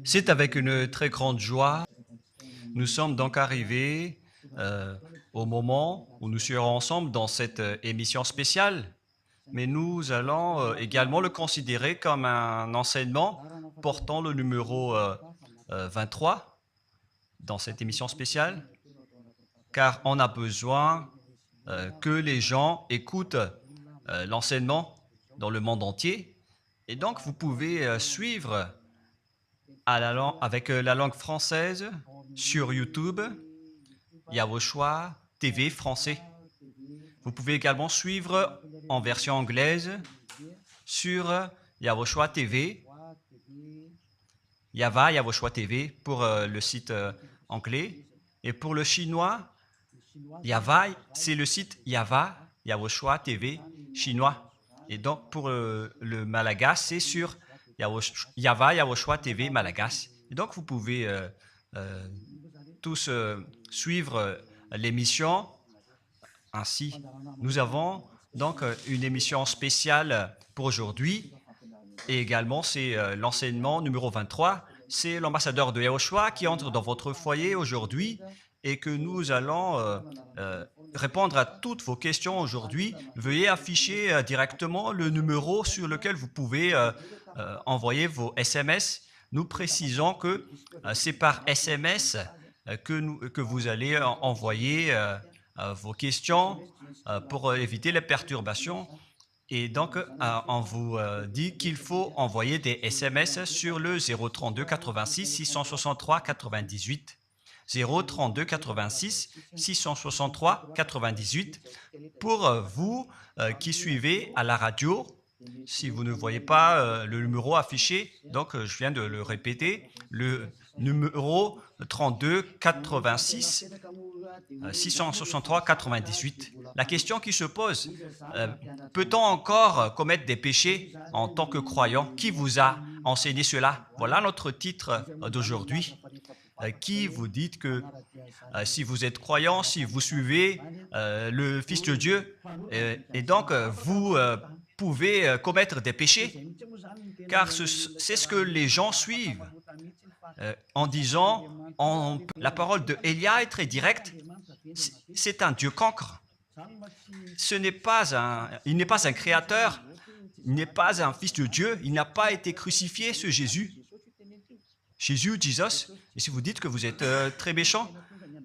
C'est avec une très grande joie. Nous sommes donc arrivés au moment où nous serons ensemble dans cette émission spéciale, mais nous allons également le considérer comme un enseignement portant le numéro 23 dans cette émission spéciale, car on a besoin que les gens écoutent l'enseignement dans le monde entier. Et donc, vous pouvez suivre avec la langue française sur YouTube, Yawoshua TV français. Vous pouvez également suivre en version anglaise sur Yawoshua TV, Yawoshua TV pour le site anglais. Et pour le chinois, Yava, c'est le site Yawoshua TV chinois. Et donc pour le malagasy, c'est sur Yawoshua TV malagasy. Et donc vous pouvez tous suivre l'émission ainsi. Nous avons donc une émission spéciale pour aujourd'hui et également c'est l'enseignement numéro 23. C'est l'ambassadeur de Yawoshua qui entre dans votre foyer aujourd'hui et que nous allons répondre à toutes vos questions aujourd'hui. Veuillez afficher directement le numéro sur lequel vous pouvez envoyer vos SMS. Nous précisons que c'est par SMS que vous allez envoyer vos questions pour éviter les perturbations. Et donc, on vous dit qu'il faut envoyer des SMS sur le 032 86 663 98. 032 86 663 98 pour vous qui suivez à la radio. Si vous ne voyez pas le numéro affiché, donc je viens de le répéter, le numéro 32 86 663 98. La question qui se pose, peut-on encore commettre des péchés en tant que croyant? Qui vous a enseigné cela? Voilà notre titre d'aujourd'hui. Qui vous dit que si vous êtes croyant, si vous suivez le Fils de Dieu, et donc vous pouvez commettre des péchés, car c'est ce que les gens suivent en disant la parole de Élia est très directe, c'est un Dieu cancre. Il n'est pas un créateur, il n'est pas un fils de Dieu, il n'a pas été crucifié, ce Jésus. Jesus, et si vous dites que vous êtes très méchant,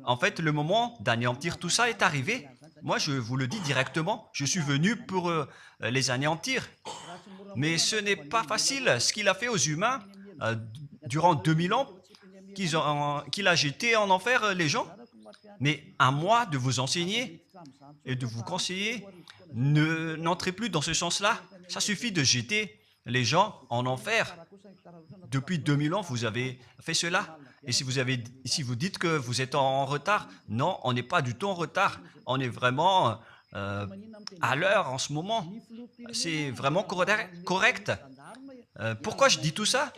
en fait, le moment d'anéantir tout ça est arrivé. Moi, je vous le dis directement, je suis venu pour les anéantir. Mais ce n'est pas facile ce qu'il a fait aux humains durant 2000 ans, qu'il a jeté en enfer les gens. Mais à moi de vous enseigner et de vous conseiller, n'entrez plus dans ce sens-là. Ça suffit de jeter les gens en enfer. Depuis 2000 ans, vous avez fait cela. Et si vous dites que vous êtes en retard, non, on n'est pas du tout en retard. On est vraiment à l'heure en ce moment. C'est vraiment correct. Pourquoi je dis tout ça?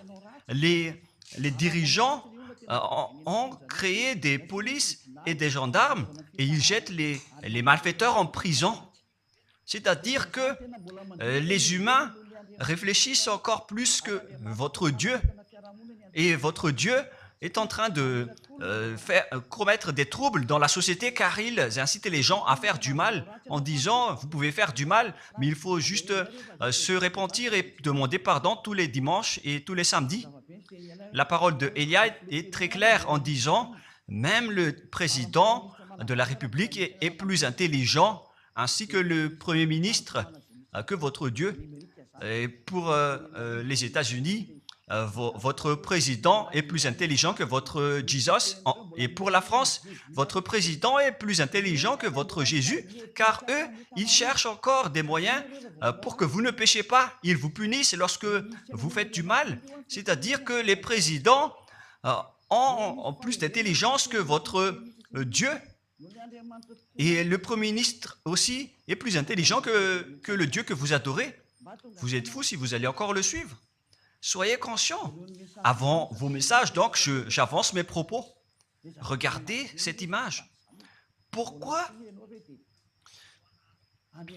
Les dirigeants ont créé des polices et des gendarmes et ils jettent les malfaiteurs en prison. C'est-à-dire que les humains réfléchissent encore plus que votre Dieu. Et votre Dieu est en train de commettre des troubles dans la société car ils incitent les gens à faire du mal en disant vous pouvez faire du mal, mais il faut juste se repentir et demander pardon tous les dimanches et tous les samedis. La parole de Élia est très claire en disant même le président de la République est plus intelligent ainsi que le Premier ministre que votre Dieu. Et pour les États-Unis, votre président est plus intelligent que votre Jesus. Et pour la France, votre président est plus intelligent que votre Jésus, car eux, ils cherchent encore des moyens pour que vous ne péchiez pas. Ils vous punissent lorsque vous faites du mal. C'est-à-dire que les présidents ont plus d'intelligence que votre Dieu. Et le Premier ministre aussi est plus intelligent que le Dieu que vous adorez. Vous êtes fous si vous allez encore le suivre. Soyez conscients. Avant vos messages, donc, j'avance mes propos. Regardez cette image. Pourquoi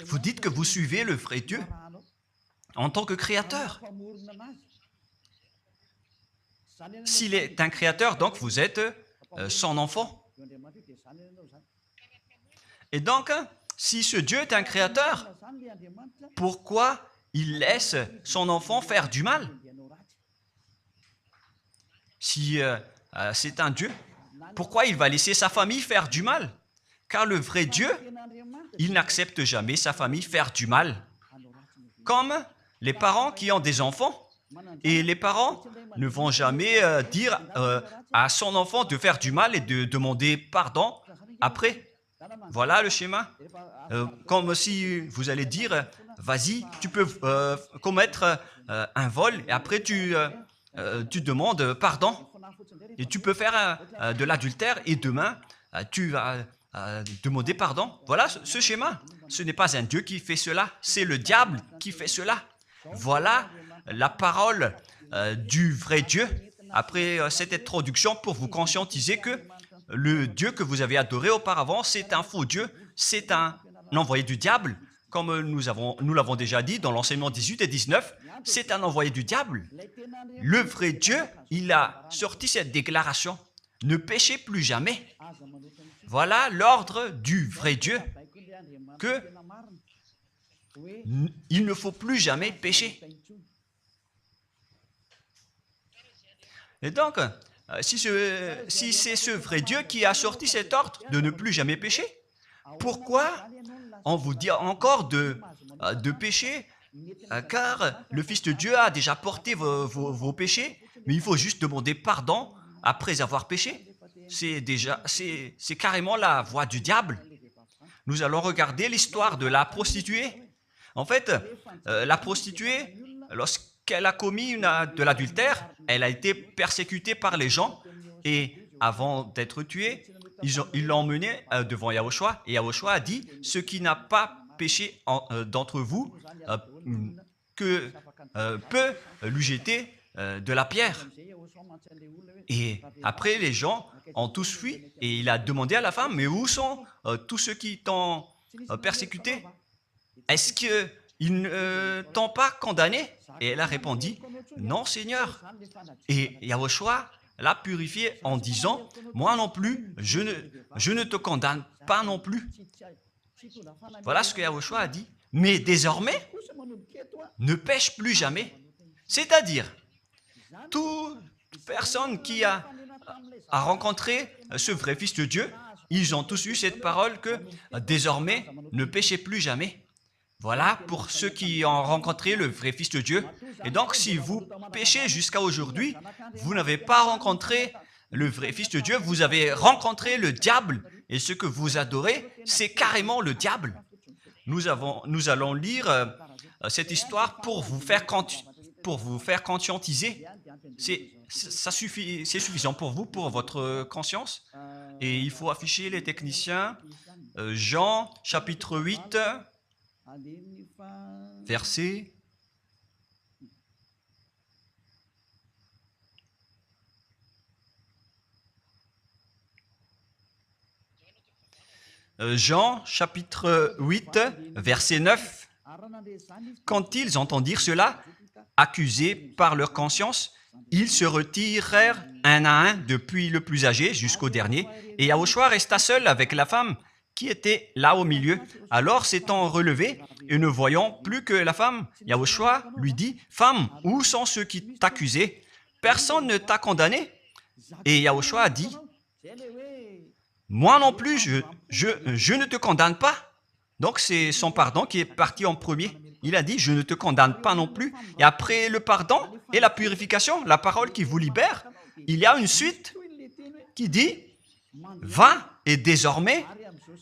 vous dites que vous suivez le vrai Dieu en tant que créateur? S'il est un créateur, donc vous êtes son enfant. Et donc, si ce Dieu est un créateur, pourquoi il laisse son enfant faire du mal? Si c'est un Dieu, pourquoi il va laisser sa famille faire du mal? Car le vrai Dieu, il n'accepte jamais sa famille faire du mal. Comme les parents qui ont des enfants. Et les parents ne vont jamais dire à son enfant de faire du mal et de demander pardon après. Voilà le schéma. Comme si vous allez dire, vas-y, tu peux commettre un vol et après tu demandes pardon. Et tu peux faire de l'adultère et demain, tu vas demander pardon. Voilà ce schéma. Ce n'est pas un Dieu qui fait cela, c'est le diable qui fait cela. Voilà la parole du vrai Dieu. Après cette introduction, pour vous conscientiser que le Dieu que vous avez adoré auparavant, c'est un faux Dieu, c'est un envoyé du diable. Comme nous l'avons déjà dit dans l'enseignement 18 et 19, c'est un envoyé du diable. Le vrai Dieu, il a sorti cette déclaration. Ne péchez plus jamais. Voilà l'ordre du vrai Dieu. Que il ne faut plus jamais pécher. Et donc, si c'est ce vrai Dieu qui a sorti cet ordre de ne plus jamais pécher, pourquoi on vous dit encore de pécher? Car le Fils de Dieu a déjà porté vos péchés, mais il faut juste demander pardon après avoir péché. C'est carrément la voie du diable. Nous allons regarder l'histoire de la prostituée. En fait, la prostituée, lorsqu'elle a commis de l'adultère, elle a été persécutée par les gens et avant d'être tuée, ils l'ont emmenée devant Yahushua et Yahushua a dit « Ce qui n'a pas péché d'entre vous peut lui jeter de la pierre. » Et après, les gens ont tous fui et il a demandé à la femme « Mais où sont tous ceux qui t'ont persécuté? Est-ce qu'ils ne t'ont pas condamné ?» Et elle a répondu « Non, Seigneur. » Et Yahushua l'a purifié en disant « Moi non plus, je ne te condamne pas non plus. » Voilà ce que Yahushua a dit. Mais désormais, ne pêche plus jamais. C'est-à-dire, toute personne qui a rencontré ce vrai Fils de Dieu, ils ont tous eu cette parole que désormais, ne péchez plus jamais. Voilà pour ceux qui ont rencontré le vrai Fils de Dieu. Et donc, si vous péchez jusqu'à aujourd'hui, vous n'avez pas rencontré le vrai Fils de Dieu, vous avez rencontré le diable. Et ce que vous adorez, c'est carrément le diable. Nous allons lire cette histoire pour vous faire conscientiser. C'est suffisant pour vous, pour votre conscience. Et il faut afficher les techniciens. Jean, chapitre 8, verset... Jean, chapitre 8, verset 9. Quand ils entendirent cela, accusés par leur conscience, ils se retirèrent un à un, depuis le plus âgé jusqu'au dernier, et Yahushua resta seul avec la femme qui était là au milieu. Alors, s'étant relevé et ne voyant plus que la femme, Yahushua lui dit, « Femme, où sont ceux qui t'accusaient? Personne ne t'a condamné ?» Et Yahushua a dit, « Moi non plus, je ne te condamne pas. » Donc, c'est son pardon qui est parti en premier. Il a dit, je ne te condamne pas non plus. Et après le pardon et la purification, la parole qui vous libère, il y a une suite qui dit, va et désormais,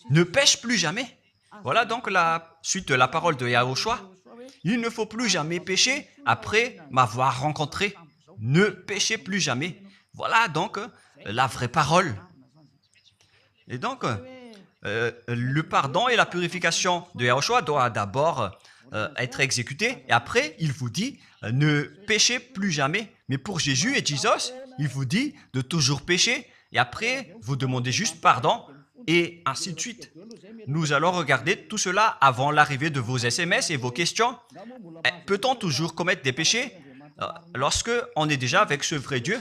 ne pêche plus jamais. Voilà donc la suite de la parole de Yahushua. Il ne faut plus jamais pécher après m'avoir rencontré. Ne péchez plus jamais. Voilà donc la vraie parole. Et donc, le pardon et la purification de Yahushua doivent d'abord être exécutés. Et après, il vous dit, ne péchez plus jamais. Mais pour Jésus et Jesus, il vous dit de toujours pécher. Et après, vous demandez juste pardon et ainsi de suite. Nous allons regarder tout cela avant l'arrivée de vos SMS et vos questions. Peut-on toujours commettre des péchés? lorsque on est déjà avec ce vrai Dieu,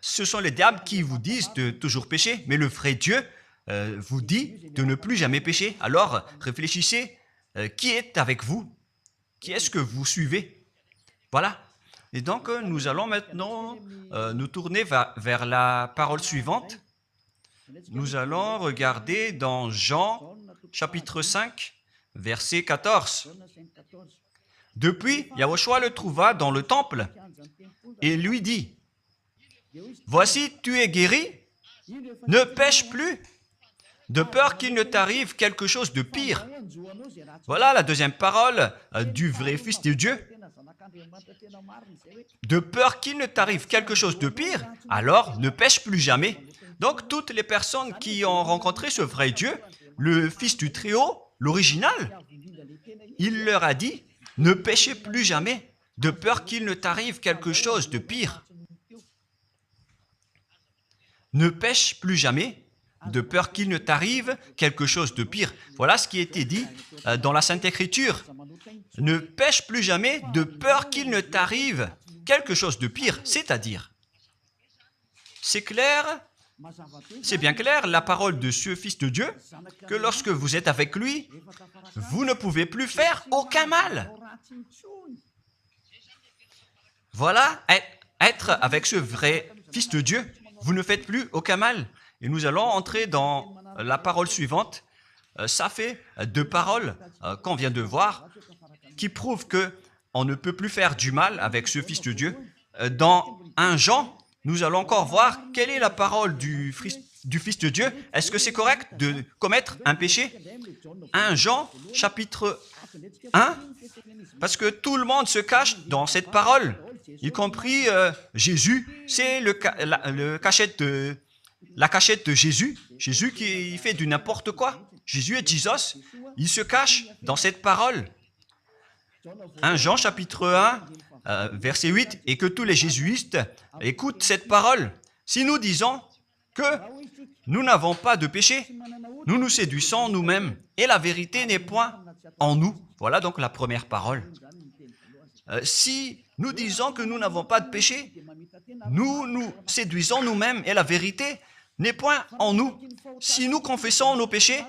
ce sont les diables qui vous disent de toujours pécher, mais le vrai Dieu vous dit de ne plus jamais pécher. Alors, réfléchissez, qui est avec vous? Qui est-ce que vous suivez? Voilà. Et donc, nous allons maintenant nous tourner vers la parole suivante. Nous allons regarder dans Jean, chapitre 5, verset 14. Depuis, Yahushua le trouva dans le temple et lui dit, « Voici, tu es guéri, ne pêche plus, de peur qu'il ne t'arrive quelque chose de pire. » Voilà la deuxième parole du vrai Fils de Dieu. De peur qu'il ne t'arrive quelque chose de pire, alors ne pêche plus jamais. Donc, toutes les personnes qui ont rencontré ce vrai Dieu, le Fils du Très-Haut, l'original, il leur a dit, ne pêchez plus jamais, de peur qu'il ne t'arrive quelque chose de pire. Ne pêche plus jamais, de peur qu'il ne t'arrive quelque chose de pire. Voilà ce qui a été dit dans la Sainte Écriture. Ne pêche plus jamais, de peur qu'il ne t'arrive quelque chose de pire. C'est-à-dire, c'est clair, c'est bien clair, la parole de ce Fils de Dieu, que lorsque vous êtes avec lui, vous ne pouvez plus faire aucun mal. Voilà, être avec ce vrai Fils de Dieu, vous ne faites plus aucun mal. Et nous allons entrer dans la parole suivante. Ça fait deux paroles qu'on vient de voir qui prouvent qu'on ne peut plus faire du mal avec ce Fils de Dieu. Dans 1 Jean, nous allons encore voir quelle est la parole du Fils de Dieu. Est-ce que c'est correct de commettre un péché? 1 Jean, chapitre 1, parce que tout le monde se cache dans cette parole, y compris Jésus. C'est la cachette de Jésus. Jésus qui fait du n'importe quoi. Jésus est Jesus. Il se cache dans cette parole. 1 Jean, chapitre 1, verset 8, et que tous les jésuites écoutent cette parole. Si nous disons que nous n'avons pas de péché, nous nous séduisons nous-mêmes, et la vérité n'est point en nous. Voilà donc la première parole. Si nous disons que nous n'avons pas de péché, nous nous séduisons nous-mêmes, et la vérité n'est point en nous. Si nous confessons nos péchés,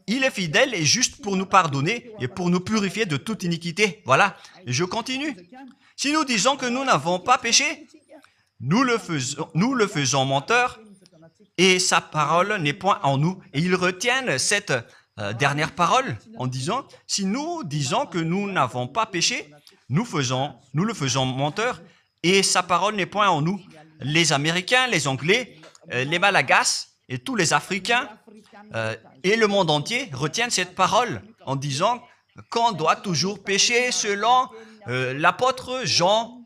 il est fidèle et juste pour nous pardonner et pour nous purifier de toute iniquité. Voilà, et je continue. Si nous disons que nous n'avons pas péché, nous le faisons menteur et sa parole n'est point en nous. Et ils retiennent cette dernière parole en disant, si nous disons que nous n'avons pas péché, nous le faisons menteur et sa parole n'est point en nous. Les Américains, les Anglais, les Malagasy et tous les Africains et le monde entier retiennent cette parole en disant qu'on doit toujours pécher selon l'apôtre Jean.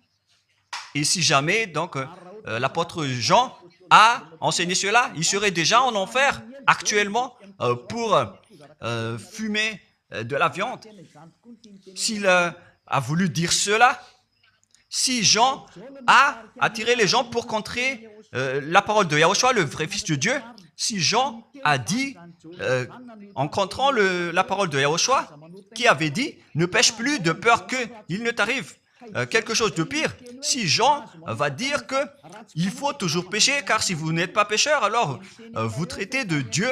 Et si jamais donc l'apôtre Jean a enseigné cela, il serait déjà en enfer actuellement pour fumer de la viande. S'il a voulu dire cela, si Jean a attiré les gens pour contrer la parole de Yahushua, le vrai Fils de Dieu, si Jean a dit, en contrant la parole de Yahushua, qui avait dit, ne pêche plus de peur qu'il ne t'arrive quelque chose de pire. Si Jean va dire qu'il faut toujours pécher, car si vous n'êtes pas pécheur, alors vous traitez de Dieu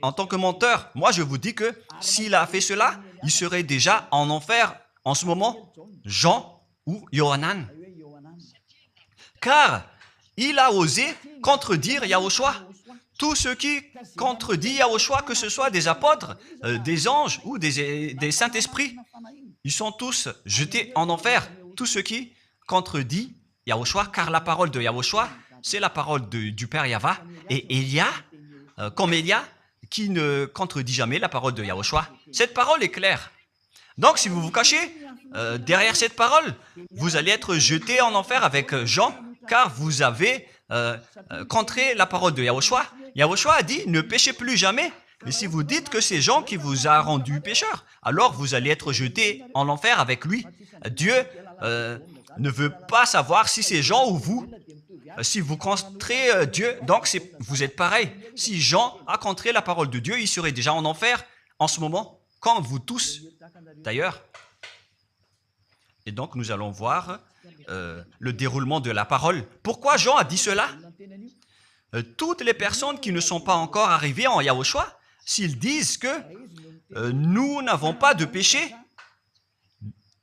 en tant que menteur. Moi, je vous dis que s'il a fait cela, il serait déjà en enfer en ce moment, Jean ou Yohanan. Car il a osé contredire Yahushua. Tout ce qui contredit Yahushua, que ce soit des apôtres, des anges ou des saints-esprits, ils sont tous jetés en enfer. Tout ce qui contredit Yahushua, car la parole de Yahushua, c'est la parole du Père Yahva. Et Élia, comme Élia, qui ne contredit jamais la parole de Yahushua. Cette parole est claire. Donc, si vous vous cachez derrière cette parole, vous allez être jeté en enfer avec Jean, car vous avez contré la parole de Yahushua. Yahushua a dit, ne péchez plus jamais. Mais si vous dites que c'est Jean qui vous a rendu pécheur, alors vous allez être jeté en enfer avec lui. Dieu ne veut pas savoir si c'est Jean ou vous. Si vous contrez Dieu, donc vous êtes pareil. Si Jean a contré la parole de Dieu, il serait déjà en enfer en ce moment, comme vous tous d'ailleurs. Et donc, nous allons voir le déroulement de la parole. Pourquoi Jean a dit cela? Toutes les personnes qui ne sont pas encore arrivées en Yahushua, s'ils disent que nous n'avons pas de péché,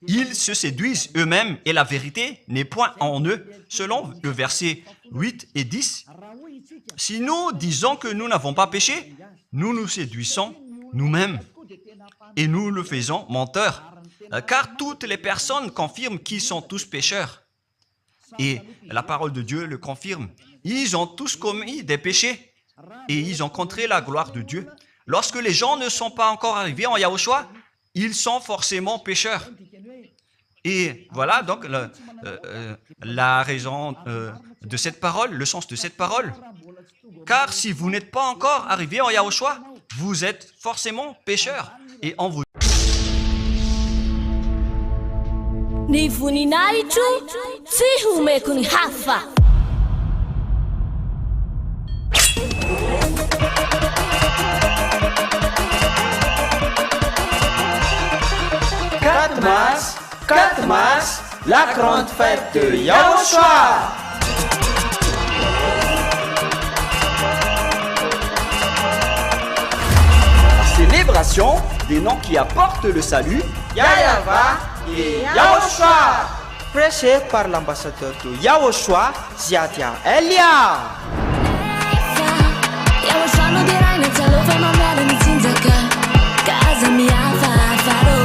ils se séduisent eux-mêmes et la vérité n'est point en eux. Selon le verset 8 et 10, si nous disons que nous n'avons pas péché, nous nous séduisons nous-mêmes et nous le faisons menteur. Car toutes les personnes confirment qu'ils sont tous pécheurs. Et la parole de Dieu le confirme. Ils ont tous commis des péchés et ils ont contré la gloire de Dieu. Lorsque les gens ne sont pas encore arrivés en Yahushua, ils sont forcément pécheurs. Et voilà donc la raison de cette parole, le sens de cette parole. Car si vous n'êtes pas encore arrivé en Yahushua, vous êtes forcément pécheurs. Et on vous Ni voninahitro tsy homeko ny hafa. Quatre mars, la grande fête de Yahushua. La célébration des noms qui apportent le salut, Yahava et Yahushua, prêché par l'ambassadeur de Yahushua, Ziadia Elia. Yahushua no dirai na talofa mamela ni tsindzaka. Kaza miava faro.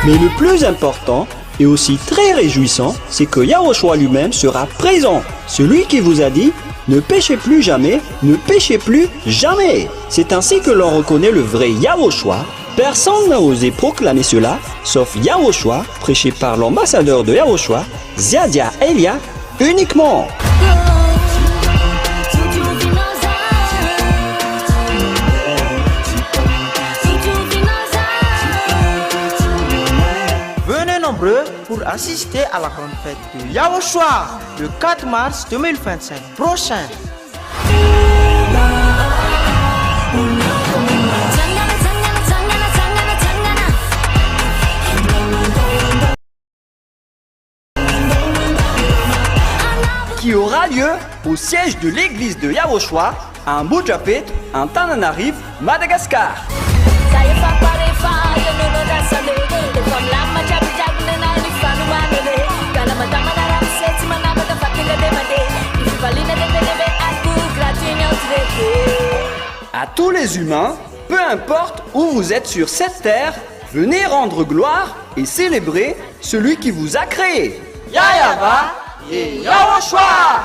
Mais le plus important et aussi très réjouissant, c'est que Yahushua lui-même sera présent. Celui qui vous a dit « Ne péchez plus jamais, ne péchez plus jamais ». C'est ainsi que l'on reconnaît le vrai Yahushua. Personne n'a osé proclamer cela, sauf Yahushua, prêché par l'ambassadeur de Yahushua, Ziadia Elia, uniquement. Pour assister à la grande fête de Yahushua le 4 mars 2025 prochain. Qui aura lieu au siège de l'église de Yahushua à Mbujapet, en Tananarive, Madagascar. À tous les humains, peu importe où vous êtes sur cette terre, venez rendre gloire et célébrer celui qui vous a créé. Yahava et Yahushua.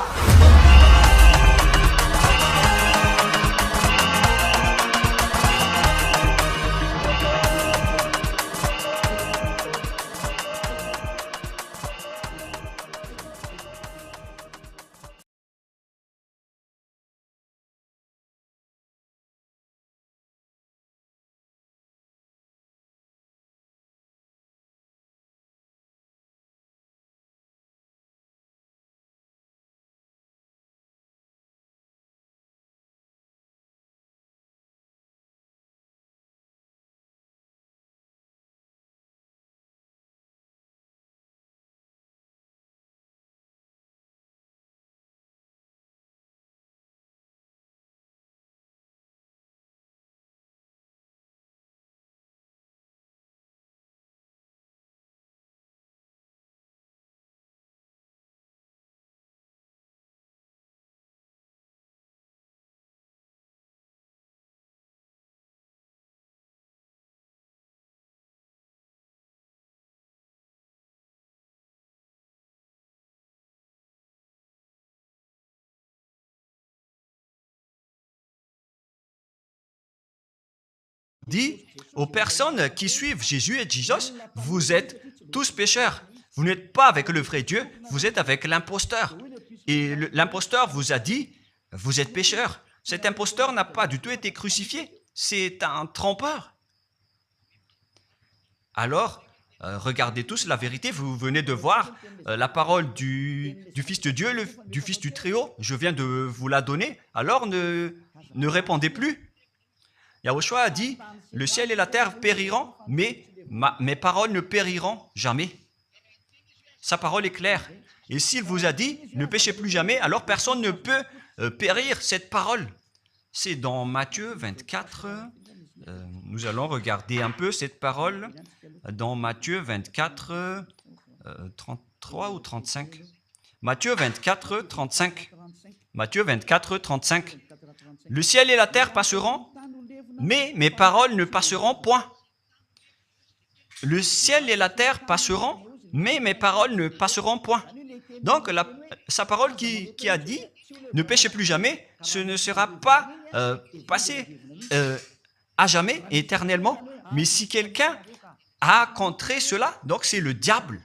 dit aux personnes qui suivent Jésus et Jésus, vous êtes tous pécheurs. Vous n'êtes pas avec le vrai Dieu, vous êtes avec l'imposteur. Et l'imposteur vous a dit, vous êtes pécheurs. Cet imposteur n'a pas du tout été crucifié. C'est un trompeur. Alors, regardez tous la vérité, vous venez de voir la parole du Fils de Dieu, du Fils du Très-Haut, je viens de vous la donner, alors ne répondez plus. Yahushua a dit, le ciel et la terre périront, mais mes paroles ne périront jamais. Sa parole est claire. Et s'il vous a dit, ne péchez plus jamais, alors personne ne peut périr cette parole. C'est dans Matthieu 24, nous allons regarder un peu cette parole, dans Matthieu 24, 33 ou 35. Matthieu 24, 35. Matthieu 24, 35. Le ciel et la terre passeront, mais mes paroles ne passeront point. Le ciel et la terre passeront, mais mes paroles ne passeront point. Donc, sa parole qui a dit, ne péchez plus jamais, ce ne sera pas passé à jamais, éternellement. Mais si quelqu'un a contré cela, donc c'est le diable.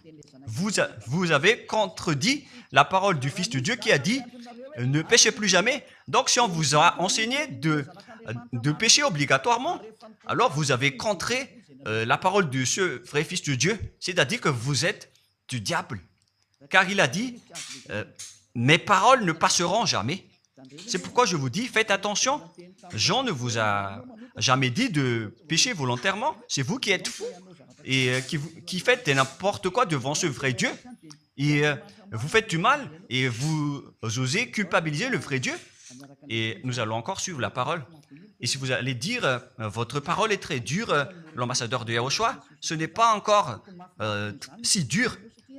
Vous avez contredit la parole du Fils de Dieu qui a dit, ne péchez plus jamais. Donc, si on vous a enseigné de pécher obligatoirement, alors vous avez contré la parole de ce vrai Fils de Dieu, c'est-à-dire que vous êtes du diable. Car il a dit, mes paroles ne passeront jamais. C'est pourquoi je vous dis, faites attention. Jean ne vous a jamais dit de pécher volontairement. C'est vous qui êtes fous et qui faites n'importe quoi devant ce vrai Dieu. Et vous faites du mal et vous osez culpabiliser le vrai Dieu. Et nous allons encore suivre la parole. Et si vous allez dire, votre parole est très dure, l'ambassadeur de Yahushua, ce n'est pas encore si dur.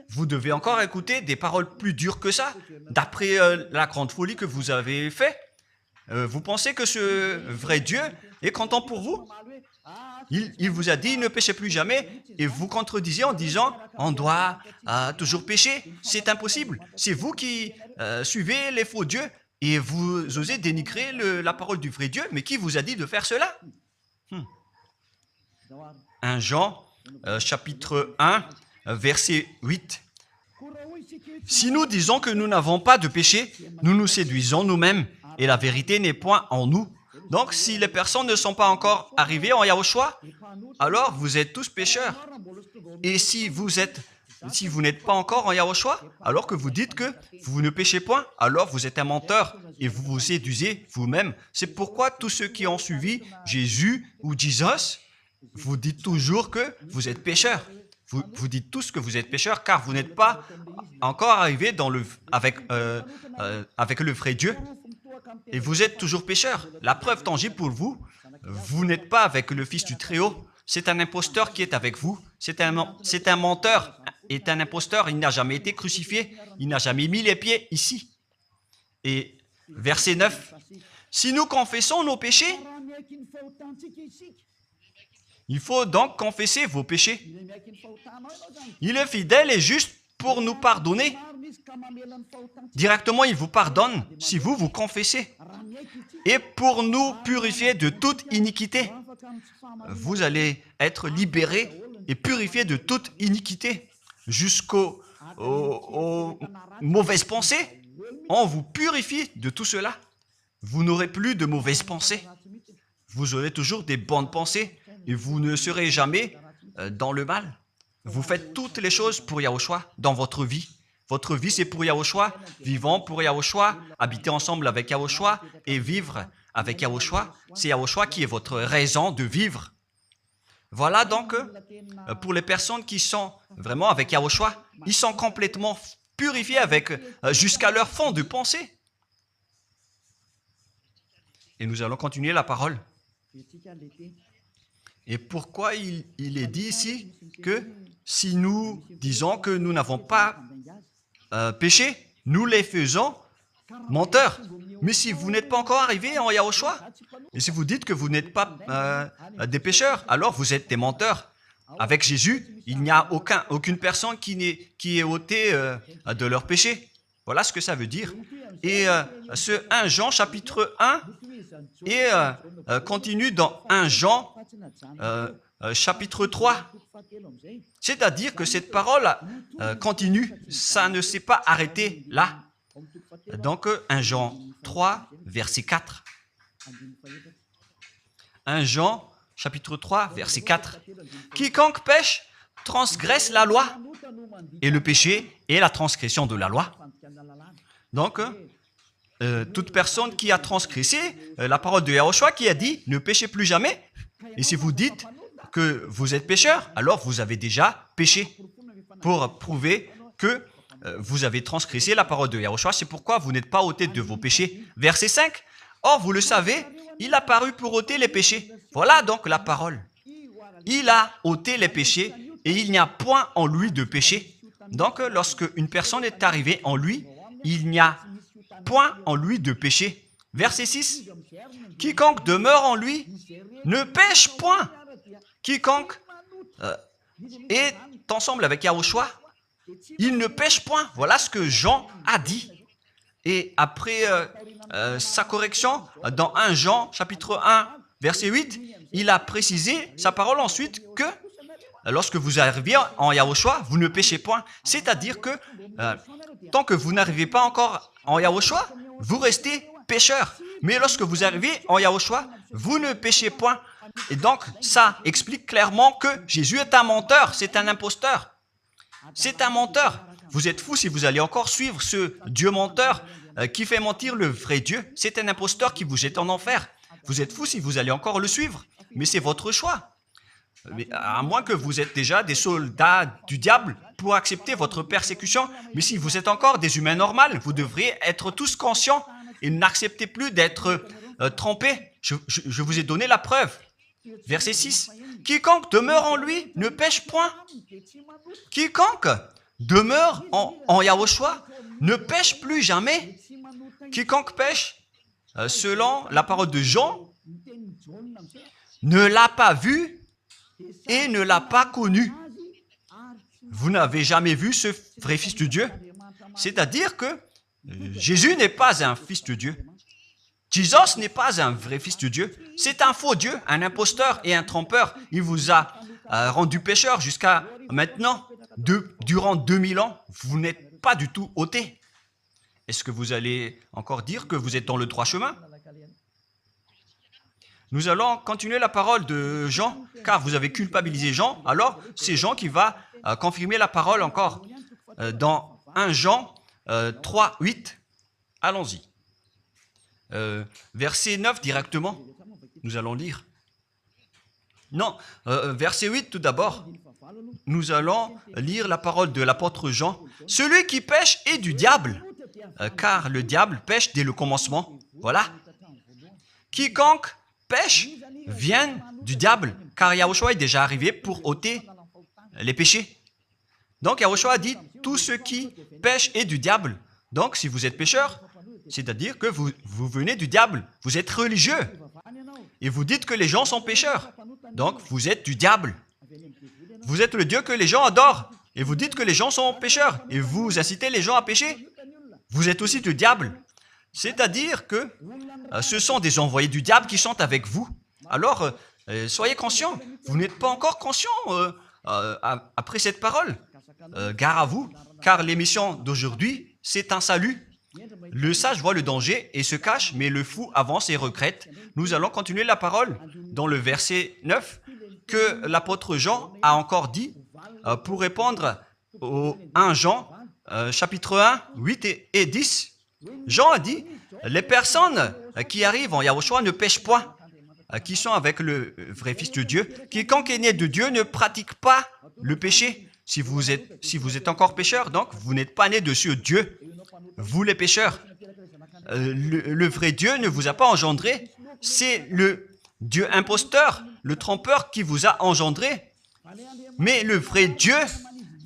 Vous devez encore écouter des paroles plus dures que ça, d'après la grande folie que vous avez faite. Vous pensez que ce vrai Dieu est content pour vous? Il vous a dit, ne péchez plus jamais, et vous contredisez en disant, on doit toujours pécher. C'est impossible. C'est vous qui suivez les faux dieux, et vous osez dénigrer la parole du vrai Dieu. Mais qui vous a dit de faire cela? 1 Jean, chapitre 1, verset 8. Si nous disons que nous n'avons pas de péché, nous nous séduisons nous-mêmes et la vérité n'est point en nous. Donc, si les personnes ne sont pas encore arrivées en Yahushua, alors vous êtes tous pécheurs. Et si vous n'êtes pas encore en Yahushua, alors que vous dites que vous ne péchez point, alors vous êtes un menteur et vous vous séduisez vous-même. C'est pourquoi tous ceux qui ont suivi Jésus ou Jesus, vous dites toujours que vous êtes pécheurs. Vous dites tous que vous êtes pécheurs car vous n'êtes pas encore arrivés avec le vrai Dieu. Et vous êtes toujours pécheurs. La preuve tangible pour vous, vous n'êtes pas avec le Fils du Très-Haut. C'est un imposteur qui est avec vous. C'est un menteur. C'est un imposteur. Il n'a jamais été crucifié. Il n'a jamais mis les pieds ici. Et verset 9. Si nous confessons nos péchés, il faut donc confesser vos péchés. Il est fidèle et juste pour nous pardonner. Directement, il vous pardonne si vous confessez. Et pour nous purifier de toute iniquité. Vous allez être libérés et purifiés de toute iniquité. Jusqu'aux mauvaises pensées. On vous purifie de tout cela. Vous n'aurez plus de mauvaises pensées. Vous aurez toujours des bonnes pensées. Et vous ne serez jamais dans le mal. Vous faites toutes les choses pour Yahushua dans votre vie. Votre vie, c'est pour Yahushua. Vivons pour Yahushua, habiter ensemble avec Yahushua et vivre avec Yahushua. C'est Yahushua qui est votre raison de vivre. Voilà donc, pour les personnes qui sont vraiment avec Yahushua, ils sont complètement purifiés jusqu'à leur fond de pensée. Et nous allons continuer la parole. Et pourquoi il est dit ici que si nous disons que nous n'avons pas péché, nous les faisons menteurs. Mais si vous n'êtes pas encore arrivé en Yahushua, et si vous dites que vous n'êtes pas des pécheurs, alors vous êtes des menteurs. Avec Jésus, il n'y a aucune personne qui est ôtée de leur péché. Voilà ce que ça veut dire. Et ce 1 Jean chapitre 1 et continue dans 1 Jean chapitre 3. C'est-à-dire que cette parole continue, ça ne s'est pas arrêté là. Donc 1 Jean 3, verset 4. 1 Jean chapitre 3, verset 4. Quiconque pêche transgresse la loi. Et le péché est la transgression de la loi. Donc, toute personne qui a transgressé la parole de Yahushua qui a dit « Ne péchez plus jamais ». Et si vous dites que vous êtes pécheur, alors vous avez déjà péché pour prouver que vous avez transgressé la parole de Yahushua. C'est pourquoi vous n'êtes pas ôté de vos péchés. Verset 5. Or, vous le savez, il a paru pour ôter les péchés. Voilà donc la parole. Il a ôté les péchés et il n'y a point en lui de péché. Donc, lorsque une personne est arrivée en lui, il n'y a point en lui de péché. Verset 6. Quiconque demeure en lui ne pêche point. Quiconque est ensemble avec Yahushua, il ne pêche point. Voilà ce que Jean a dit. Et après sa correction, dans 1 Jean, chapitre 1, verset 8, il a précisé sa parole ensuite que lorsque vous arrivez en Yahushua, vous ne péchez point. C'est-à-dire que tant que vous n'arrivez pas encore en Yahushua, vous restez pécheur. Mais lorsque vous arrivez en Yahushua, vous ne péchez point. Et donc, ça explique clairement que Jésus est un menteur, c'est un imposteur. C'est un menteur. Vous êtes fous si vous allez encore suivre ce Dieu menteur qui fait mentir le vrai Dieu. C'est un imposteur qui vous jette en enfer. Vous êtes fous si vous allez encore le suivre. Mais c'est votre choix. Mais à moins que vous êtes déjà des soldats du diable pour accepter votre persécution. Mais si vous êtes encore des humains normaux, vous devriez être tous conscients et n'acceptez plus d'être trompés. Je vous ai donné la preuve. Verset 6. Quiconque demeure en lui ne pêche point. Quiconque demeure en Yahushua ne pêche plus jamais. Quiconque pêche, selon la parole de Jean, ne l'a pas vu et ne l'a pas connu. Vous n'avez jamais vu ce vrai Fils de Dieu. C'est-à-dire que Jésus n'est pas un Fils de Dieu. Jésus n'est pas un vrai Fils de Dieu. C'est un faux Dieu, un imposteur et un trompeur. Il vous a rendu pécheur jusqu'à maintenant. Durant 2000 ans, vous n'êtes pas du tout ôté. Est-ce que vous allez encore dire que vous êtes dans le droit chemin? Nous allons continuer la parole de Jean, car vous avez culpabilisé Jean. Alors, c'est Jean qui va confirmer la parole encore. Dans 1 Jean 3, 8, allons-y. Verset 9 directement, nous allons lire. Non, verset 8 tout d'abord. Nous allons lire la parole de l'apôtre Jean. Celui qui pêche est du diable, car le diable pêche dès le commencement. Voilà. Quiconque pêche vient du diable, car Yahushua est déjà arrivé pour ôter les péchés. Donc Yahushua a dit, tout ce qui pêche est du diable. Donc si vous êtes pécheur, c'est-à-dire que vous venez du diable, vous êtes religieux. Et vous dites que les gens sont pécheurs. Donc vous êtes du diable. Vous êtes le Dieu que les gens adorent. Et vous dites que les gens sont pécheurs. Et vous incitez les gens à pécher. Vous êtes aussi du diable. C'est-à-dire que ce sont des envoyés du diable qui sont avec vous. Alors, soyez conscients. Vous n'êtes pas encore conscients après cette parole. Gare à vous, car l'émission d'aujourd'hui, c'est un salut. Le sage voit le danger et se cache, mais le fou avance et regrette. Nous allons continuer la parole dans le verset 9 que l'apôtre Jean a encore dit pour répondre au 1 Jean, chapitre 1, 8 et 10. Jean a dit, les personnes qui arrivent en Yahushua ne pêchent point, qui sont avec le vrai Fils de Dieu. Quiconque est né de Dieu ne pratique pas le péché. Si vous êtes encore pécheur, donc vous n'êtes pas né de ce Dieu. Vous les pécheurs. Le vrai Dieu ne vous a pas engendré. C'est le Dieu imposteur, le trompeur qui vous a engendré. Mais le vrai Dieu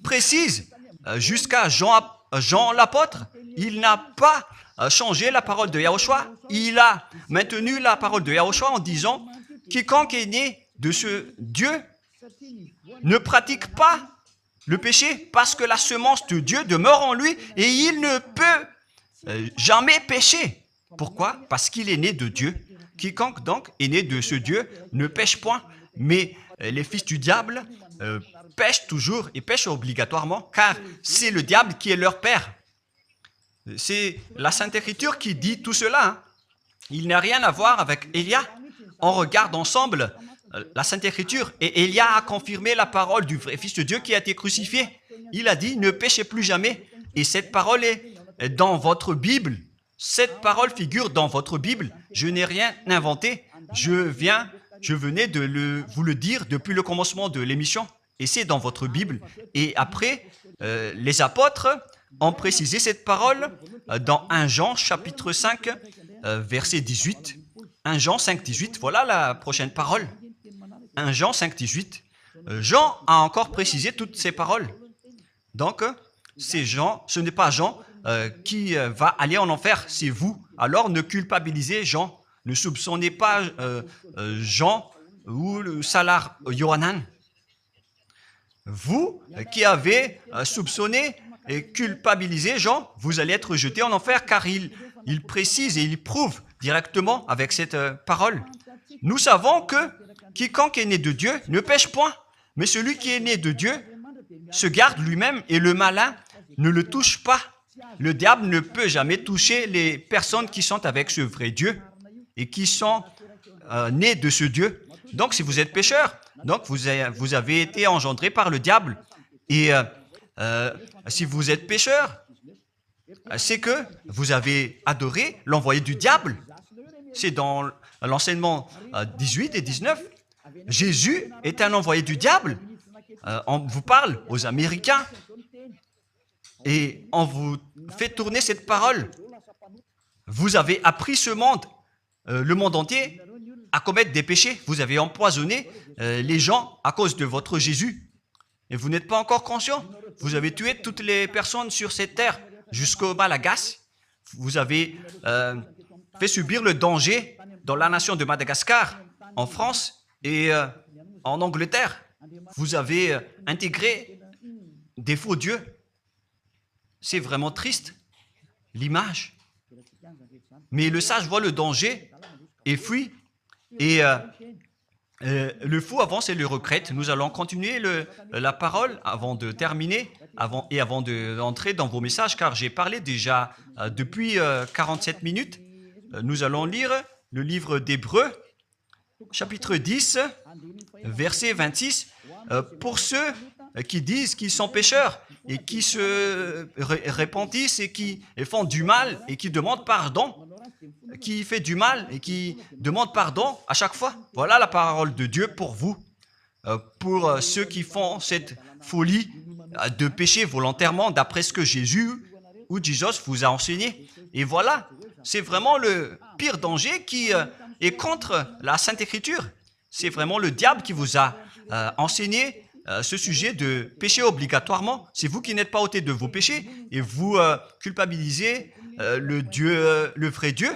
précise, jusqu'à Jean l'apôtre, il n'a pas changé la parole de Yahushua. Il a maintenu la parole de Yahushua en disant, quiconque est né de ce Dieu ne pratique pas le péché parce que la semence de Dieu demeure en lui et il ne peut jamais pécher. Pourquoi? Parce qu'il est né de Dieu. Quiconque donc est né de ce Dieu ne pêche point. Mais les fils du diable pêchent toujours et pêchent obligatoirement car c'est le diable qui est leur père. C'est la Sainte Écriture qui dit tout cela. Il n'a rien à voir avec Élia. On regarde ensemble la Sainte Écriture. Et Élia a confirmé la parole du vrai Fils de Dieu qui a été crucifié. Il a dit, ne péchez plus jamais. Et cette parole est dans votre Bible. Cette parole figure dans votre Bible. Je n'ai rien inventé. Je venais de vous le dire depuis le commencement de l'émission. Et c'est dans votre Bible. Et après, les apôtres ont précisé cette parole dans 1 Jean chapitre 5, verset 18. 1 Jean 5, 18, voilà la prochaine parole. 1 Jean 5, 18. Jean a encore précisé toutes ces paroles. Donc, c'est Jean, ce n'est pas Jean qui va aller en enfer, c'est vous. Alors, ne culpabilisez Jean. Ne soupçonnez pas Jean ou le Salar Yohanan. Vous qui avez soupçonné et culpabilisé Jean, vous allez être jeté en enfer car il précise et il prouve directement avec cette parole. Nous savons que quiconque est né de Dieu ne pêche point, mais celui qui est né de Dieu se garde lui-même et le malin ne le touche pas. Le diable ne peut jamais toucher les personnes qui sont avec ce vrai Dieu et qui sont nés de ce Dieu. Donc, si vous êtes pécheur, donc vous avez été engendré par le diable. Et si vous êtes pécheur, c'est que vous avez adoré l'envoyé du diable. C'est dans l'enseignement 18 et 19. Jésus est un envoyé du diable. On vous parle aux Américains et on vous fait tourner cette parole. Vous avez appris ce monde, le monde entier, à commettre des péchés. Vous avez empoisonné les gens à cause de votre Jésus. Et vous n'êtes pas encore conscient. Vous avez tué toutes les personnes sur cette terre jusqu'au Malagasy. Vous avez fait subir le danger dans la nation de Madagascar, en France et en Angleterre. Vous avez intégré des faux dieux. C'est vraiment triste, l'image. Mais le sage voit le danger et fuit. Et le fou avance et le regrette. Nous allons continuer la parole avant de terminer, avant d'entrer dans vos messages, car j'ai parlé déjà depuis 47 minutes. Nous allons lire le livre d'Hébreux, chapitre 10, verset 26. Pour ceux qui disent qu'ils sont pécheurs et qui se repentissent et qui font du mal et qui demandent pardon, qui fait du mal et qui demande pardon à chaque fois. Voilà la parole de Dieu pour vous, pour ceux qui font cette folie de pécher volontairement d'après ce que Jésus ou Jesus vous a enseigné. Et voilà, c'est vraiment le pire danger qui est contre la Sainte Écriture. C'est vraiment le diable qui vous a enseigné ce sujet de péché obligatoirement. C'est vous qui n'êtes pas ôté de vos péchés et vous culpabilisez le vrai Dieu.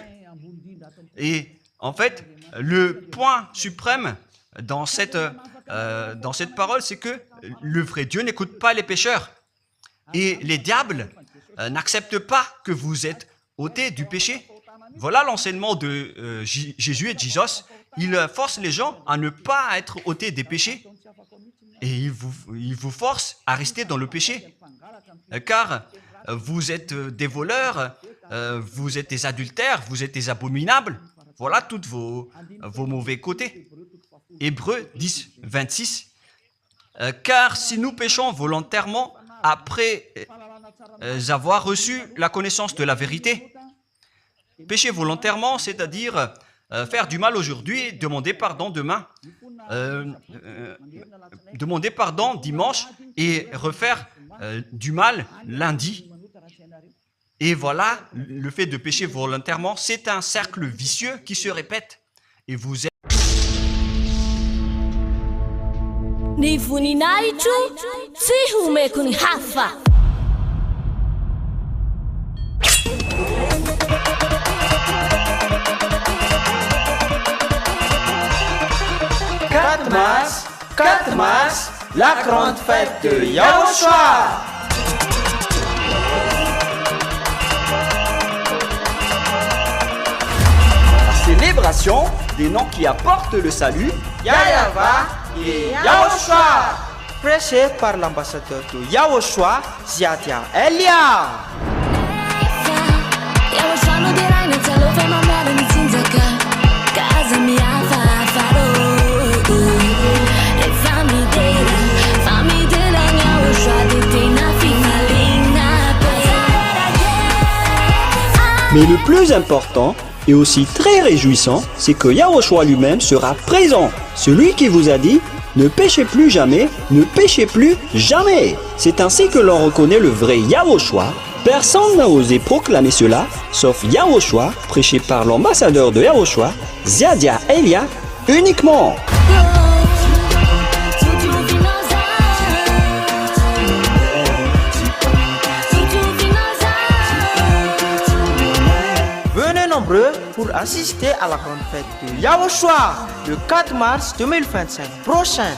Et en fait, le point suprême dans cette parole, c'est que le vrai Dieu n'écoute pas les pécheurs. Et les diables n'acceptent pas que vous êtes ôtés du péché. Voilà l'enseignement de Jésus et de Jesus. Il force les gens à ne pas être ôtés des péchés. Et il vous force à rester dans le péché. Car vous êtes des voleurs, vous êtes des adultères, vous êtes des abominables. Voilà tous vos mauvais côtés. Hébreux 10, 26. Car si nous péchons volontairement après avoir reçu la connaissance de la vérité, pécher volontairement, c'est-à-dire faire du mal aujourd'hui, demander pardon demain, demander pardon dimanche et refaire du mal lundi. Et voilà, le fait de pécher volontairement, c'est un cercle vicieux qui se répète. Et vous êtes... Ni voninahitro tsy homeko ny hafa. Quatre mars, la grande fête de Yahushua. Célébration des noms qui apportent le salut, Yahweh et Yahushua, prêché par l'ambassadeur de Yahushua, Ziadia Elia. Yahushua no dirai na tsalo fa mamela ni tsindzaka kaza mi afa faro. Mais le plus important et aussi très réjouissant, c'est que Yahushua lui-même sera présent. Celui qui vous a dit « Ne péchez plus jamais, ne péchez plus jamais ». C'est ainsi que l'on reconnaît le vrai Yahushua. Personne n'a osé proclamer cela, sauf Yahushua, prêché par l'ambassadeur de Yahushua, Ziadia Elia, uniquement. Venez nombreux pour assister à la grande fête de Yahushua le 4 mars 2025 prochain.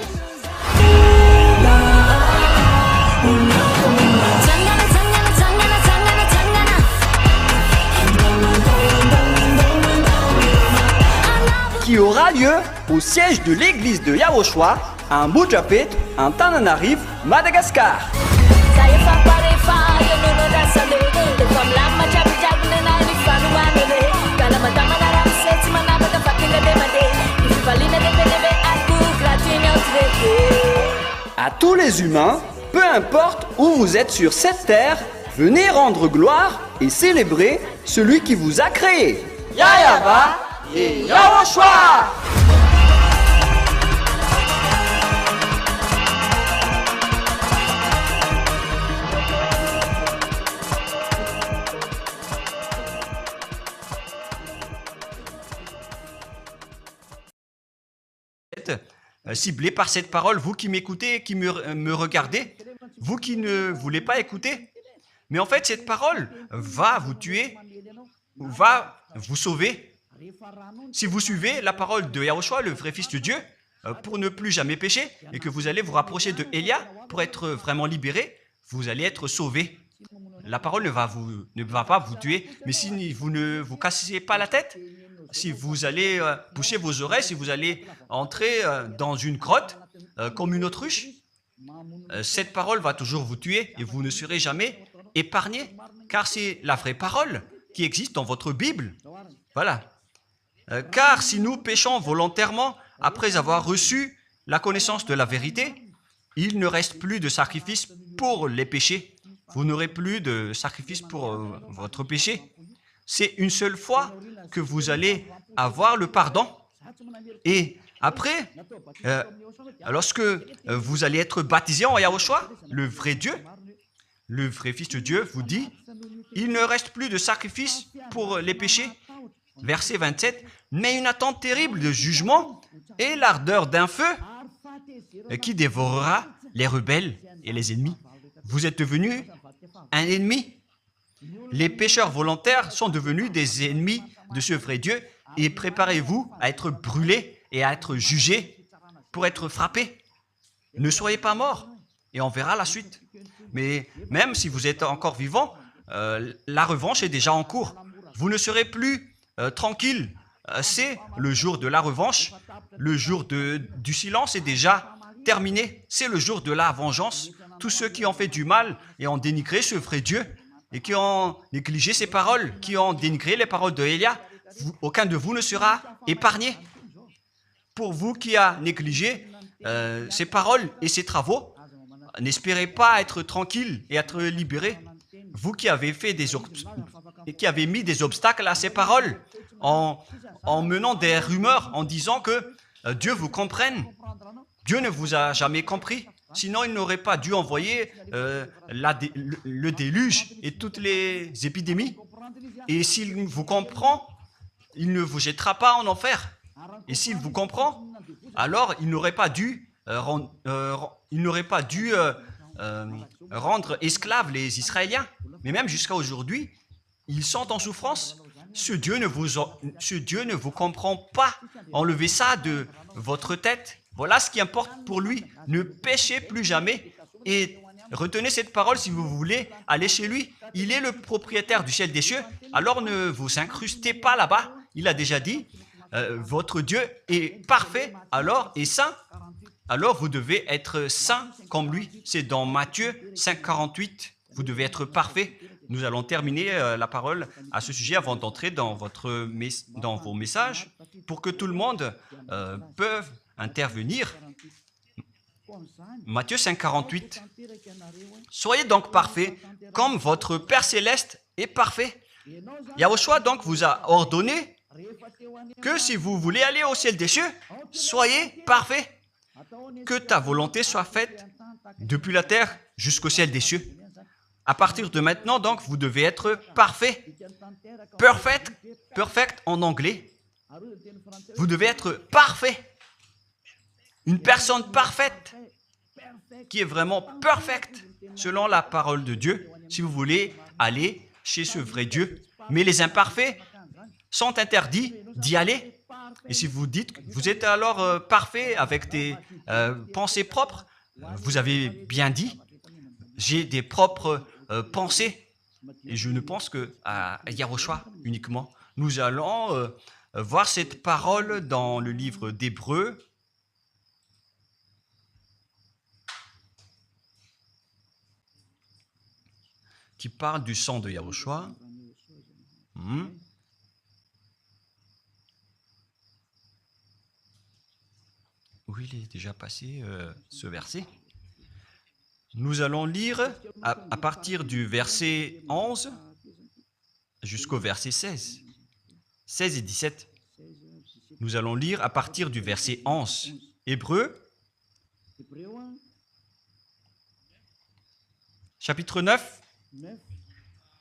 Qui aura lieu au siège de l'église de Yahushua à Mujapet, en Tananarive, Madagascar. Saya fapa ya nono dasale de lama jabi jabi na ni fanuanele kala matama na ramset mana bata fakinga de made ifalina de pelebe aku gratinho treke. À tous les humains, peu importe où vous êtes sur cette terre, venez rendre gloire et célébrer celui qui vous a créé. Yahava et Yahushua. Ciblé par cette parole, vous qui m'écoutez, qui me regardez, vous qui ne voulez pas écouter. Mais en fait, cette parole va vous tuer, va vous sauver. Si vous suivez la parole de Yahushua, le vrai Fils de Dieu, pour ne plus jamais pécher, et que vous allez vous rapprocher de Elia pour être vraiment libéré, vous allez être sauvé. La parole ne va pas vous tuer, mais si vous ne vous cassez pas la tête, si vous allez boucher vos oreilles, si vous allez entrer dans une grotte comme une autruche, cette parole va toujours vous tuer et vous ne serez jamais épargné, car c'est la vraie parole qui existe dans votre Bible. Voilà. Car si nous péchons volontairement après avoir reçu la connaissance de la vérité, il ne reste plus de sacrifice pour les péchés. Vous n'aurez plus de sacrifice pour votre péché. C'est une seule fois que vous allez avoir le pardon. Et après, lorsque vous allez être baptisé en Yahushua, le vrai Dieu, le vrai Fils de Dieu vous dit, il ne reste plus de sacrifice pour les péchés. Verset 27, mais une attente terrible de jugement et l'ardeur d'un feu qui dévorera les rebelles et les ennemis. Vous êtes devenu un ennemi. Les pécheurs volontaires sont devenus des ennemis de ce vrai Dieu et préparez-vous à être brûlés et à être jugés pour être frappés. Ne soyez pas morts et on verra la suite. Mais même si vous êtes encore vivant, la revanche est déjà en cours. Vous ne serez plus tranquille. C'est le jour de la revanche. Le jour du silence est déjà terminé. C'est le jour de la vengeance. Tous ceux qui ont fait du mal et ont dénigré ce vrai Dieu et qui ont négligé ses paroles, qui ont dénigré les paroles de Elia, aucun de vous ne sera épargné. Pour vous qui avez négligé ses paroles et ses travaux, n'espérez pas être tranquille et être libéré. Vous qui avez mis des obstacles à ces paroles en menant des rumeurs, en disant que Dieu vous comprenne. Dieu ne vous a jamais compris. Sinon, il n'aurait pas dû envoyer le déluge et toutes les épidémies. Et s'il vous comprend, il ne vous jettera pas en enfer. Et s'il vous comprend, alors il n'aurait pas dû rendre esclaves les Israéliens. Mais même jusqu'à aujourd'hui, ils sont en souffrance. Ce Dieu ne vous comprend pas. Enlevez ça de votre tête. Voilà ce qui importe pour lui. Ne péchez plus jamais et retenez cette parole si vous voulez aller chez lui. Il est le propriétaire du ciel des cieux. Alors ne vous incrustez pas là-bas. Il a déjà dit, votre Dieu est parfait alors et saint. Alors vous devez être saint comme lui. C'est dans Matthieu 5,48. Vous devez être parfait. Nous allons terminer la parole à ce sujet avant d'entrer dans vos messages pour que tout le monde peut intervenir. Matthieu 5,48. Soyez donc parfaits comme votre Père Céleste est parfait. Yahushua donc vous a ordonné que si vous voulez aller au ciel des cieux, soyez parfaits. Que ta volonté soit faite depuis la terre jusqu'au ciel des cieux. À partir de maintenant, donc, vous devez être parfait. Perfect en anglais. Vous devez être parfait. Une personne parfaite qui est vraiment perfecte selon la parole de Dieu si vous voulez aller chez ce vrai Dieu. Mais les imparfaits sont interdits d'y aller. Et si vous dites que vous êtes alors parfait avec des pensées propres, vous avez bien dit, j'ai des propres pensées. Et je ne pense qu'à Yahushua uniquement. Nous allons voir cette parole dans le livre d'Hébreux. Qui parle du sang de Yahushua. Oui, il est déjà passé ce verset. Nous allons lire à partir du verset 11 jusqu'au verset 16. 16 et 17. Nous allons lire à partir du verset 11. Hébreux, chapitre 9,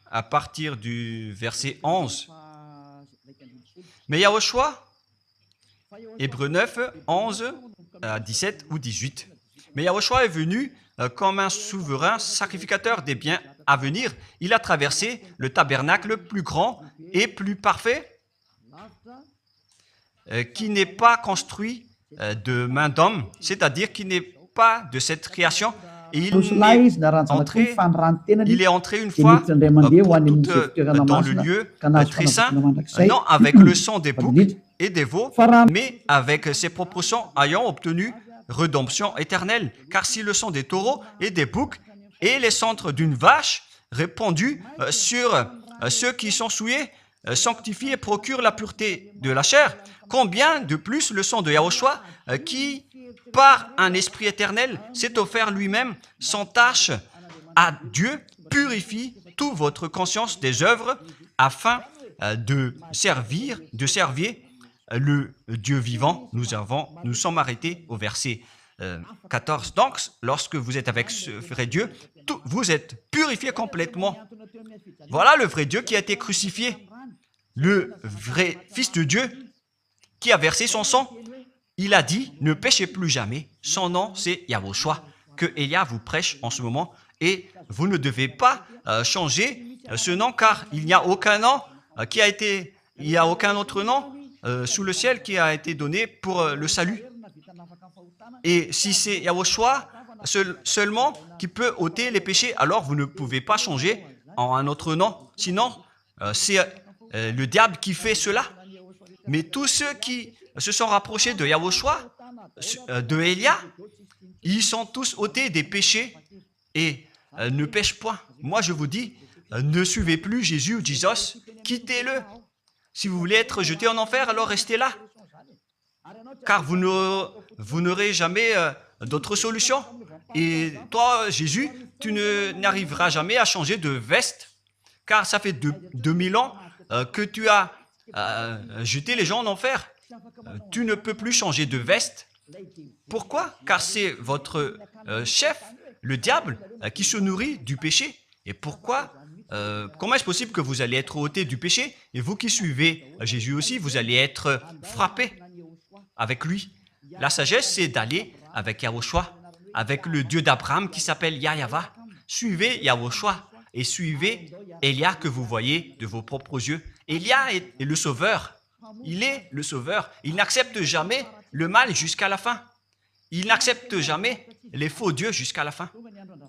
à partir du verset 11. Mais Yahushua, Hébreux 9, 11 à 17 ou 18. Mais Yahushua est venu comme un souverain sacrificateur des biens à venir. Il a traversé le tabernacle plus grand et plus parfait, qui n'est pas construit de main d'homme, c'est-à-dire qui n'est pas de cette création. Et il est entré une fois pour toutes dans le lieu très saint, non avec le sang des boucs et des veaux, mais avec ses propres sangs ayant obtenu rédemption éternelle. Car si le sang des taureaux et des boucs et les cendres d'une vache répandus sur ceux qui sont souillés sanctifient et procurent la pureté de la chair, combien de plus le sang de Yahushua qui, par un esprit éternel, s'est offert lui-même sans tâche à Dieu, purifie toute votre conscience des œuvres afin de servir le Dieu vivant. Nous sommes arrêtés au verset 14. Donc, lorsque vous êtes avec ce vrai Dieu, vous êtes purifiés complètement. Voilà le vrai Dieu qui a été crucifié. Le vrai Fils de Dieu qui a versé son sang. Il a dit, ne péchez plus jamais. Son nom, c'est Yahushua, que Elia vous prêche en ce moment. Et vous ne devez pas changer ce nom, car il n'y a aucun nom il n'y a aucun autre nom sous le ciel qui a été donné pour le salut. Et si c'est Yahushua seulement qui peut ôter les péchés, alors vous ne pouvez pas changer en un autre nom. Sinon, c'est le diable qui fait cela. Mais tous ceux qui se sont rapprochés de Yahushua, de Elia, ils sont tous ôtés des péchés et ne pêchent point. Moi, je vous dis, ne suivez plus Jésus ou Jesus, quittez-le. Si vous voulez être jeté en enfer, alors restez là. Car vous n'aurez jamais d'autre solution. Et toi, Jésus, tu n'arriveras jamais à changer de veste, car ça fait 2000 ans que tu as jeté les gens en enfer. Tu ne peux plus changer de veste. Pourquoi? Car c'est votre chef, le diable, qui se nourrit du péché. Et pourquoi? Comment est-ce possible que vous allez être ôté du péché et vous qui suivez Jésus aussi, vous allez être frappé avec lui? La sagesse, c'est d'aller avec Yahushua, avec le Dieu d'Abraham qui s'appelle Yahva. Suivez Yahushua et suivez Elia que vous voyez de vos propres yeux. Elia est le sauveur. Il est le sauveur. Il n'accepte jamais le mal jusqu'à la fin. Il n'accepte jamais les faux dieux jusqu'à la fin.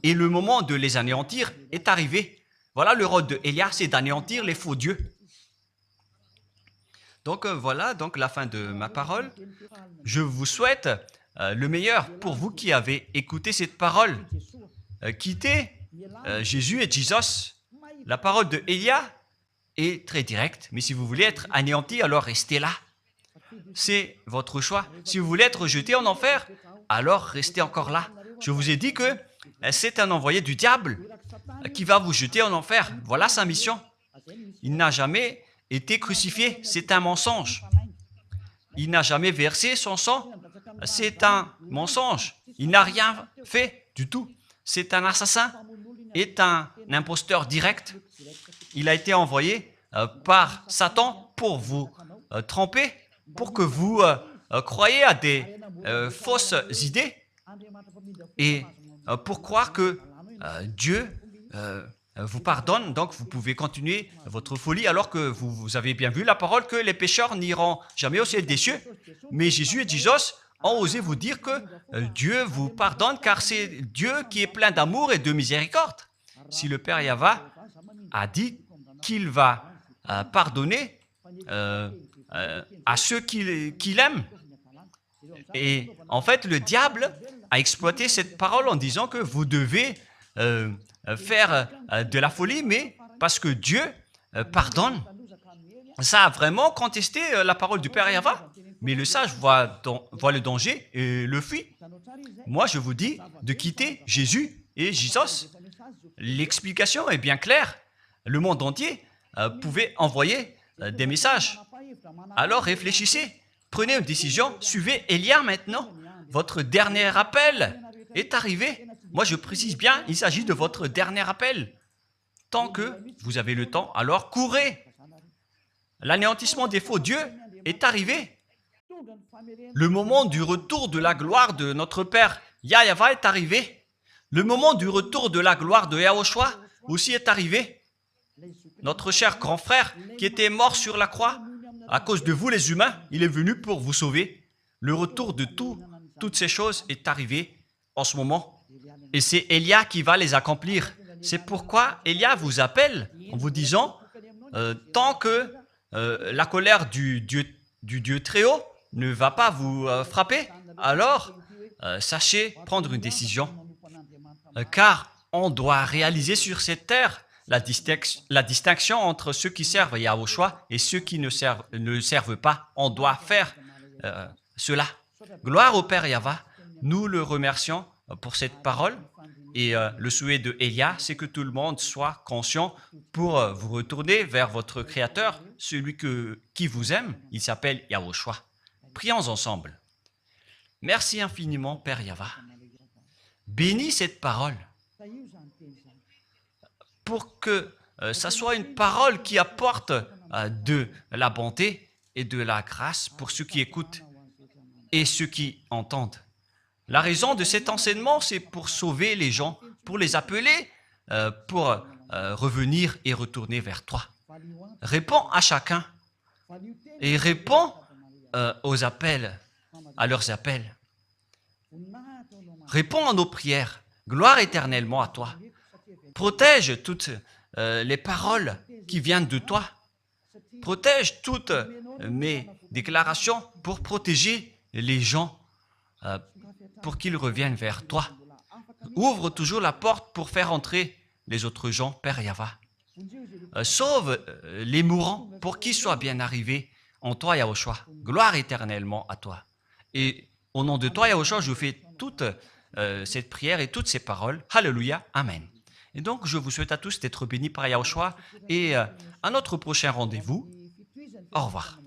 Et le moment de les anéantir est arrivé. Voilà le rôle de Elia, c'est d'anéantir les faux dieux. Donc voilà donc la fin de ma parole. Je vous souhaite le meilleur pour vous qui avez écouté cette parole. Quittez Jésus et Jesus. La parole de Elia est très directe, mais si vous voulez être anéanti, alors restez là. C'est votre choix. Si vous voulez être jeté en enfer, alors restez encore là. Je vous ai dit que c'est un envoyé du diable qui va vous jeter en enfer. Voilà sa mission. Il n'a jamais été crucifié. C'est un mensonge. Il n'a jamais versé son sang. C'est un mensonge. Il n'a rien fait du tout. C'est un assassin. Est un imposteur direct. Il a été envoyé par Satan pour vous tromper, pour que vous croyez à des fausses idées et pour croire que Dieu vous pardonne, donc vous pouvez continuer votre folie alors que vous avez bien vu la parole que les pécheurs n'iront jamais au ciel des cieux. Mais Jésus et Jesus ont osé vous dire que Dieu vous pardonne car c'est Dieu qui est plein d'amour et de miséricorde. Si le Père Yahva a dit qu'il va pardonner à ceux qu'il aime. Et en fait, le diable a exploité cette parole en disant que vous devez faire de la folie, mais parce que Dieu pardonne. Ça a vraiment contesté la parole du Père Yahva. Mais le sage voit le danger et le fuit. Moi, je vous dis de quitter Jésus et Jesus. L'explication est bien claire. Le monde entier pouvait envoyer des messages. Alors réfléchissez, prenez une décision, suivez Élia maintenant. Votre dernier appel est arrivé. Moi, je précise bien, il s'agit de votre dernier appel. Tant que vous avez le temps, alors courez. L'anéantissement des faux dieux est arrivé. Le moment du retour de la gloire de notre Père Yahva est arrivé. Le moment du retour de la gloire de Yahushua aussi est arrivé. Notre cher grand frère qui était mort sur la croix, à cause de vous les humains, il est venu pour vous sauver. Le retour de toutes ces choses est arrivé en ce moment. Et c'est Élia qui va les accomplir. C'est pourquoi Élia vous appelle en vous disant, tant que la colère du Dieu très haut ne va pas vous frapper, alors sachez prendre une décision. Car on doit réaliser sur cette terre la distinction entre ceux qui servent Yahushua et ceux qui ne servent pas. On doit faire cela. Gloire au Père Yahva. Nous le remercions pour cette parole. Et le souhait de Élia, c'est que tout le monde soit conscient pour vous retourner vers votre Créateur, celui qui vous aime. Il s'appelle Yahushua. Prions ensemble. Merci infiniment, Père Yahva. Bénis cette parole pour que ça soit une parole qui apporte de la bonté et de la grâce pour ceux qui écoutent et ceux qui entendent. La raison de cet enseignement, c'est pour sauver les gens, pour les appeler, pour revenir et retourner vers toi. Réponds à chacun et réponds aux appels, à leurs appels. Réponds à nos prières. Gloire éternellement à toi. Protège toutes les paroles qui viennent de toi. Protège toutes mes déclarations pour protéger les gens, pour qu'ils reviennent vers toi. Ouvre toujours la porte pour faire entrer les autres gens, Père Yahva. Sauve les mourants pour qu'ils soient bien arrivés en toi, Yahushua. Gloire éternellement à toi. Et au nom de toi, Yahushua, je fais toute cette prière et toutes ces paroles. Alléluia. Amen. Et donc, je vous souhaite à tous d'être bénis par Yahushua et à notre prochain rendez-vous. Au revoir.